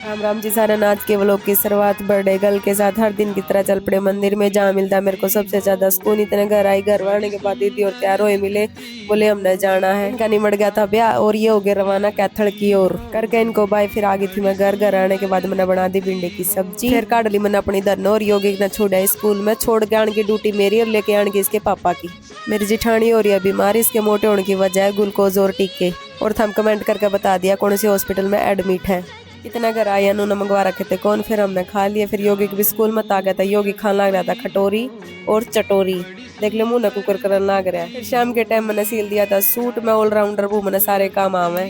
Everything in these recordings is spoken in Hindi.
राम राम जी सारा। नाच के व्लॉग की शुरुआत बर्थडे गर्ल के साथ हर दिन की तरह चल पड़े मंदिर में, जहाँ मिलता मेरे को सबसे ज्यादा सुकून। इतने घर आई, घर आने के बाद दीदी और तैयार हुए मिले, बोले हमने जाना है। इनका निमट गया था ब्याह और ये हो गया रवाना कैथल की ओर करके इनको बाय। फिर आ गई थी मैं घर। घर आने के बाद मैंने बना दी भिंडी की सब्जी, फिर काट ली मैंने अपनी धनो और योगी ने छोड़ा स्कूल में। छोड़ के आने की ड्यूटी मेरी और लेके आने की इसके पापा की। मेरी जिठानी हो रही है बीमार, इसके मोटे होने की वजह है ग्लूकोज और टीके। और थम कमेंट करके बता दिया कौन सी हॉस्पिटल में एडमिट है। इतना घर आया उन्होंने मंगवा रखे थे कौन, फिर हमने खा लिया। फिर योगी भी स्कूल में आ गया था। योगी खाने लग रहा था खटोरी और चटोरी, देख ले मुंह न कुकर करने लग रहा है। फिर शाम के टाइम मैंने सील दिया था सूट में ऑलराउंडर, वो मैंने सारे काम आवे।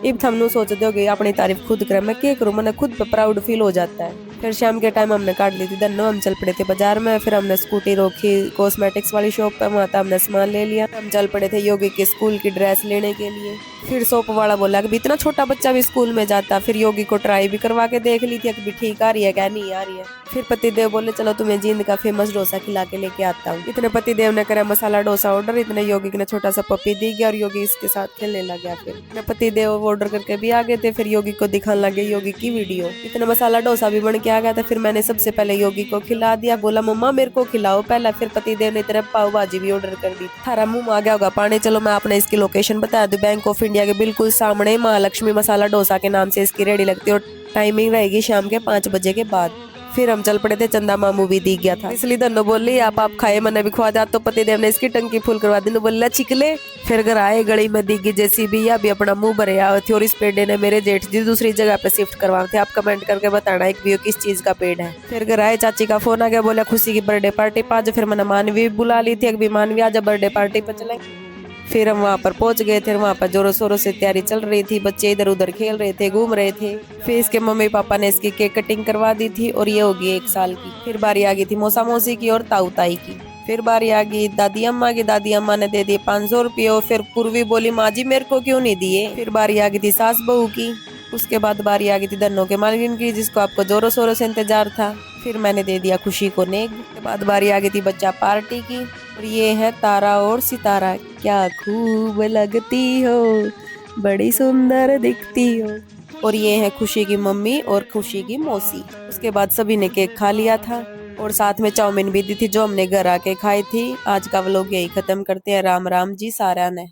इब थमनु सोच दोगे अपनी तारीफ खुद करे, मैं क्या करूं, मैंने खुद पे प्राउड फील हो जाता है। फिर शाम के टाइम हमने काट ली थी धनो, हम चल पड़े थे बाजार में। फिर हमने स्कूटी रोकी कॉस्मेटिक्स वाली शॉप पे, वहां हमने सामान ले लिया। हम चल पड़े थे योगी के स्कूल की ड्रेस लेने के लिए। फिर शॉप वाला बोला कि इतना छोटा बच्चा भी स्कूल में जाता। फिर योगी को ट्राई भी करवा के देख ली थी कि ठीक आ रही है क्या नहीं आ रही है। फिर पतिदेव बोले चलो तुम्हें जींद का फेमस डोसा खिला के लेके आता हूँ। इतने पतिदेव ने करा मसाला डोसा ऑर्डर, इतने योगी ने छोटा सा पप्पी दी गया और योगी इसके साथ खेलने लग गया। फिर पतिदेव ऑर्डर करके भी आ गए थे। फिर योगी को दिखाने लगे योगी की वीडियो। इतना मसाला डोसा भी बन के आ गया था। फिर मैंने सबसे पहले योगी को खिला दिया, बोला मम्मा मेरे को खिलाओ पहला। फिर पतिदेव ने तरफ पाव भाजी भी ऑर्डर कर दी। थारा मुंह आ गया होगा पानी। चलो मैं आपने इसकी लोकेशन बता दूं, बैंक ऑफ इंडिया के बिल्कुल सामने महालक्ष्मी मसाला डोसा के नाम से इसकी रेडी लगती है और टाइमिंग रहेगी शाम के 5 बजे के बाद। फिर हम चल पड़े थे, चंदा मामू भी दिख गया था, इसलिए धनो बोली आप खाए, मैंने भी खुआ दिया। तो पतिदेव ने इसकी टंकी फुल करवा दी, बोला चिकले। फिर घर आए, गली में दिख गई जेसीबी, या भी अपना मुंह भरे थी। और इस पेड़ ने मेरे जेठ जी दूसरी जगह पे शिफ्ट करवा थे। आप कमेंट करके बताना एक भी किस चीज का पेड़ है। फिर घर आए, चाची का फोन आ गया, बोला खुशी की बर्थडे पार्टी पा आज। फिर मैंने मानवी बुला ली थी, एक भी मानवी आज बर्थडे पार्टी पे चले। फिर हम वहाँ पर पहुंच गए थे। वहाँ पर जोरों शोरों से तैयारी चल रही थी, बच्चे इधर उधर खेल रहे थे, घूम रहे थे। फिर इसके मम्मी पापा ने इसकी केक कटिंग करवा दी थी और ये होगी 1 साल की। फिर बारी आ गई थी मौसा मौसी की और ताऊ ताई की। फिर बारी आ गई दादी अम्मा की। दादी अम्मा ने दे दिए 500 रुपये। फिर पूर्वी बोली माँ जी मेरे को क्यों नहीं दिए। फिर बारी आ गई थी सास बहू की। उसके बाद बारी आ गई थी धनो के मालकिन की, जिसको आपको जोरों शोरों से इंतजार था। फिर मैंने दे दिया खुशी को नेग। उसके बाद बारी आ गई थी बच्चा पार्टी की। और ये है तारा और सितारा, क्या खूब लगती हो, बड़ी सुंदर दिखती हो। और ये है खुशी की मम्मी और खुशी की मौसी। उसके बाद सभी ने केक खा लिया था और साथ में चाउमीन भी दी थी जो हमने घर आके खाई थी। आज का व्लॉग यही खत्म करते हैं। राम राम जी सारा ने।